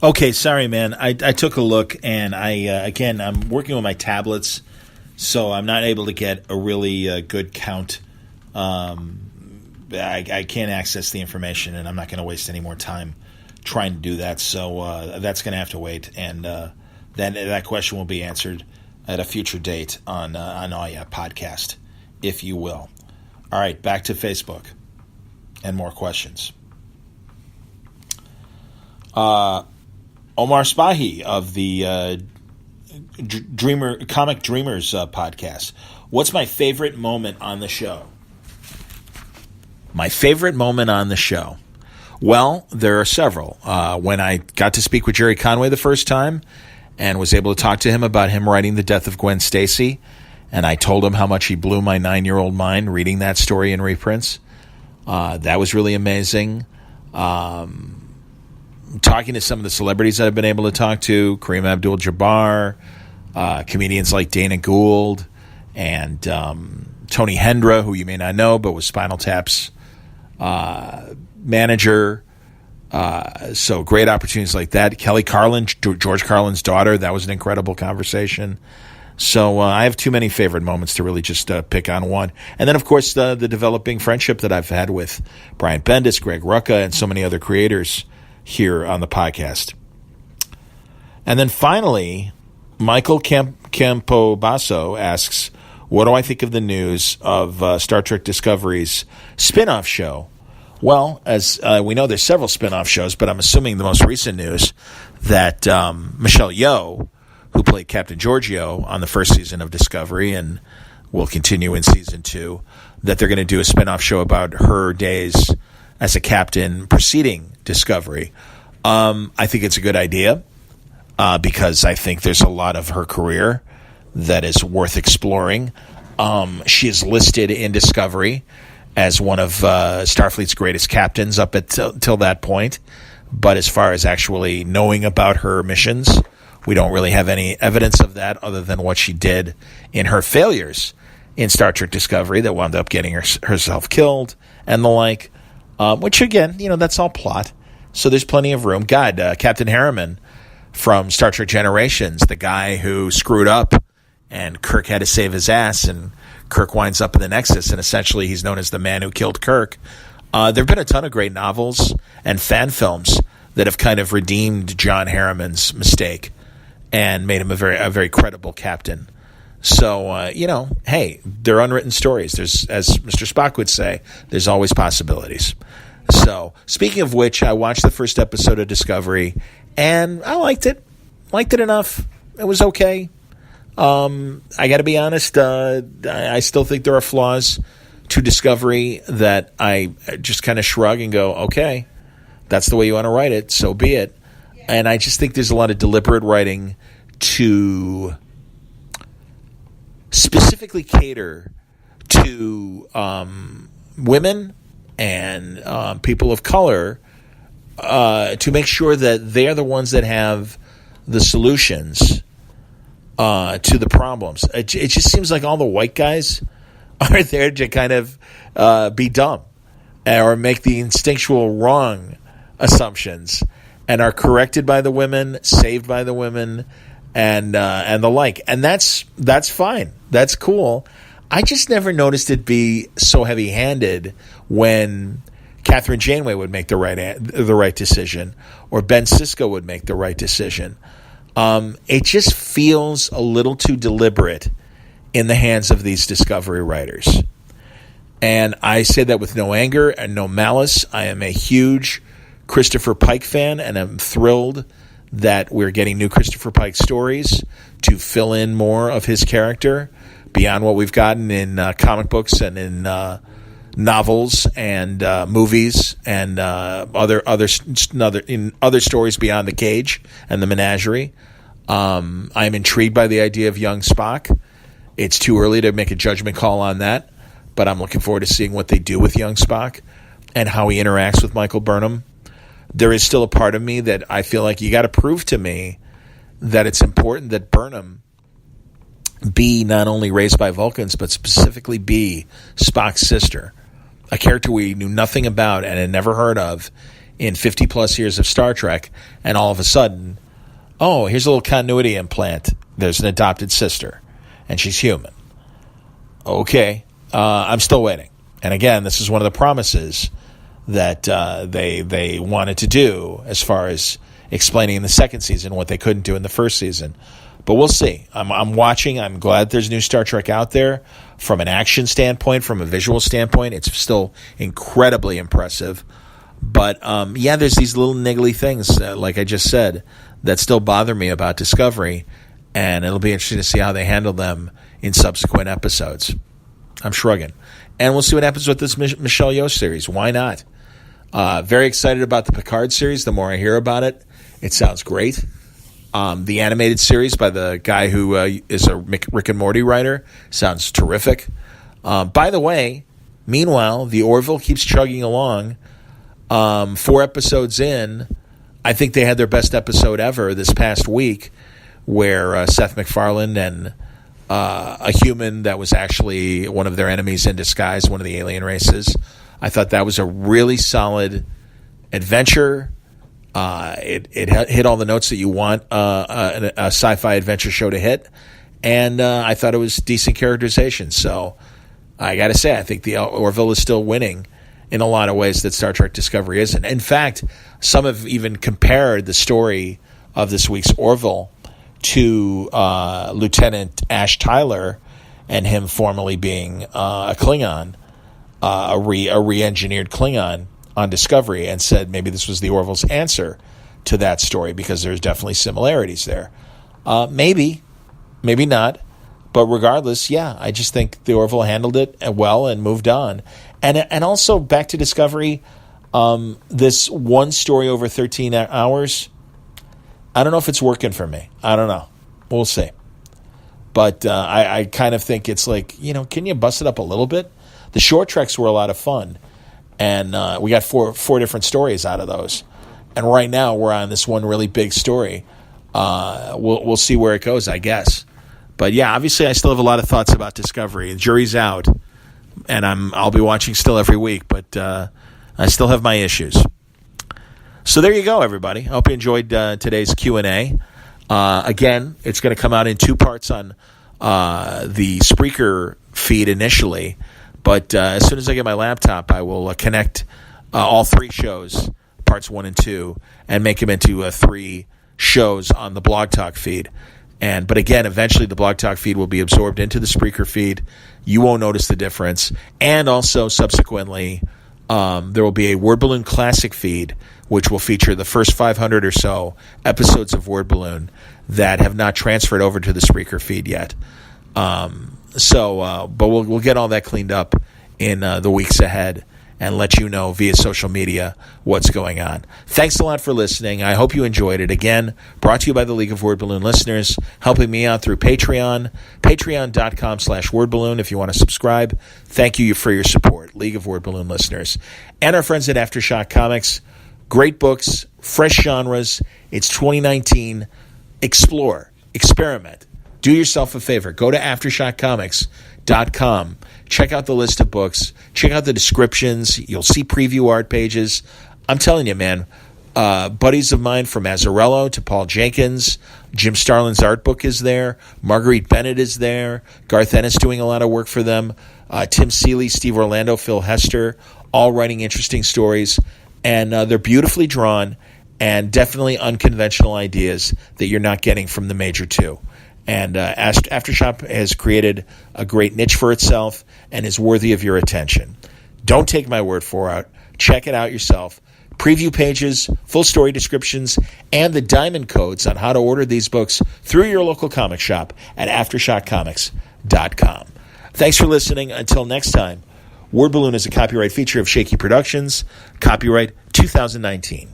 Okay, sorry, man. I took a look, and I'm working with my tablets, so I'm not able to get a really good count. I can't access the information, and I'm not going to waste any more time trying to do that. So that's going to have to wait, and then that question will be answered at a future date on Aya podcast, if you will. All right, back to Facebook and more questions. Omar Spahi of the Comic Dreamers podcast. What's my favorite moment on the show? My favorite moment on the show? Well, there are several. When I got to speak with Jerry Conway the first time and was able to talk to him about him writing The Death of Gwen Stacy, and I told him how much he blew my 9-year-old mind reading that story in reprints. That was really amazing. Talking to some of the celebrities that I've been able to talk to, Kareem Abdul-Jabbar, comedians like Dana Gould, and Tony Hendra, who you may not know, but was Spinal Tap's manager. So great opportunities like that. Kelly Carlin, George Carlin's daughter, that was an incredible conversation. So I have too many favorite moments to really just pick on one. And then, of course, the developing friendship that I've had with Brian Bendis, Greg Rucka, and so many other creators here on the podcast. And then finally, Michael Campobasso asks, what do I think of the news of Star Trek Discovery's spin-off show? Well, as we know, there's several spin-off shows, but I'm assuming the most recent news that Michelle Yeoh, who played Captain Georgiou on the first season of Discovery and will continue in season 2, that they're going to do a spin-off show about her days as a captain preceding Discovery. I think it's a good idea because I think there's a lot of her career that is worth exploring. She is listed in Discovery as one of Starfleet's greatest captains up till that point. But as far as actually knowing about her missions, we don't really have any evidence of that other than what she did in her failures in Star Trek Discovery that wound up getting herself killed and the like. Which, again, that's all plot. So there's plenty of room. God, Captain Harriman from Star Trek Generations, the guy who screwed up and Kirk had to save his ass, and Kirk winds up in the Nexus, and essentially he's known as the man who killed Kirk. There have been a ton of great novels and fan films that have kind of redeemed John Harriman's mistake and made him a very credible captain. So, hey, they're unwritten stories. There's, as Mr. Spock would say, there's always possibilities. So, speaking of which, I watched the first episode of Discovery, and I liked it. Liked it enough. It was okay. I got to be honest, I still think there are flaws to Discovery that I just kind of shrug and go, okay, that's the way you want to write it, so be it. And I just think there's a lot of deliberate writing to specifically cater to women and people of color to make sure that they're the ones that have the solutions to the problems. It just seems like all the white guys are there to kind of be dumb or make the instinctual wrong assumptions and are corrected by the women, saved by the women, and the like. And that's fine. That's cool. I just never noticed it be so heavy-handed when Catherine Janeway would make the right decision, or Ben Sisko would make the right decision. It just feels a little too deliberate in the hands of these Discovery writers. And I say that with no anger and no malice. I am a huge Christopher Pike fan, and I'm thrilled that we're getting new Christopher Pike stories to fill in more of his character beyond what we've gotten in comic books and in novels and movies and other stories beyond the cage and the menagerie. I'm intrigued by the idea of young Spock. It's too early to make a judgment call on that, but I'm looking forward to seeing what they do with young Spock and how he interacts with Michael Burnham. There is still a part of me that I feel like you got to prove to me that it's important that Burnham be not only raised by Vulcans, but specifically be Spock's sister, a character we knew nothing about and had never heard of in 50 plus years of Star Trek, and all of a sudden, oh, here's a little continuity implant. There's an adopted sister, and she's human. Okay, I'm still waiting. And again, this is one of the promises that they wanted to do as far as explaining in the second season what they couldn't do in the first season. But we'll see. I'm watching. I'm glad there's new Star Trek out there. From an action standpoint, from a visual standpoint, it's still incredibly impressive. But, yeah, there's these little niggly things, like I just said, that still bother me about Discovery. And it'll be interesting to see how they handle them in subsequent episodes. I'm shrugging. And we'll see what happens with this Michelle Yeoh series. Why not? Very excited about the Picard series. The more I hear about it, it sounds great. The animated series by the guy who is a Rick and Morty writer sounds terrific. By the way, meanwhile, the Orville keeps chugging along. 4 episodes in, I think they had their best episode ever this past week, where Seth MacFarlane and a human that was actually one of their enemies in disguise, one of the alien races. I thought that was a really solid adventure. It hit all the notes that you want a sci-fi adventure show to hit, and I thought it was decent characterization. So I got to say, I think the Orville is still winning in a lot of ways that Star Trek Discovery isn't. In fact, some have even compared the story of this week's Orville to Lieutenant Ash Tyler and him formerly being a Klingon, a re-engineered Klingon on Discovery, and said maybe this was the Orville's answer to that story because there's definitely similarities there. Maybe not. But regardless, yeah, I just think the Orville handled it well and moved on. And also, back to Discovery, this one story over 13 hours, I don't know if it's working for me. I don't know. We'll see. But I kind of think it's like, can you bust it up a little bit? The short treks were a lot of fun. And we got four different stories out of those. And right now, we're on this one really big story. We'll see where it goes, I guess. But yeah, obviously I still have a lot of thoughts about Discovery. The jury's out, and I'll be watching still every week, but I still have my issues. So there you go, everybody. I hope you enjoyed today's Q&A. Again, it's going to come out in 2 parts on the Spreaker feed initially, but as soon as I get my laptop, I will connect all 3 shows, parts 1 and 2, and make them into 3 shows on the Blog Talk feed. But again, eventually the Blog Talk feed will be absorbed into the Spreaker feed. You won't notice the difference. And also, subsequently, there will be a Word Balloon Classic feed, which will feature the first 500 or so episodes of Word Balloon that have not transferred over to the Spreaker feed yet. But we'll get all that cleaned up in the weeks ahead and let you know via social media what's going on. Thanks a lot for listening. I hope you enjoyed it. Again, brought to you by the League of Word Balloon listeners, helping me out through Patreon, patreon.com/wordballoon if you want to subscribe. Thank you for your support, League of Word Balloon listeners. And our friends at Aftershock Comics. Great books, fresh genres. It's 2019. Explore, experiment. Do yourself a favor. Go to AftershockComics.com. Check out the list of books. Check out the descriptions. You'll see preview art pages. I'm telling you, man, buddies of mine from Azzarello to Paul Jenkins, Jim Starlin's art book is there. Marguerite Bennett is there. Garth Ennis doing a lot of work for them. Tim Seeley, Steve Orlando, Phil Hester, all writing interesting stories. And they're beautifully drawn and definitely unconventional ideas that you're not getting from the major 2. And Aftershock has created a great niche for itself and is worthy of your attention. Don't take my word for it. Check it out yourself. Preview pages, full story descriptions, and the diamond codes on how to order these books through your local comic shop at AftershockComics.com. Thanks for listening. Until next time, Word Balloon is a copyright feature of Shaky Productions. Copyright 2019.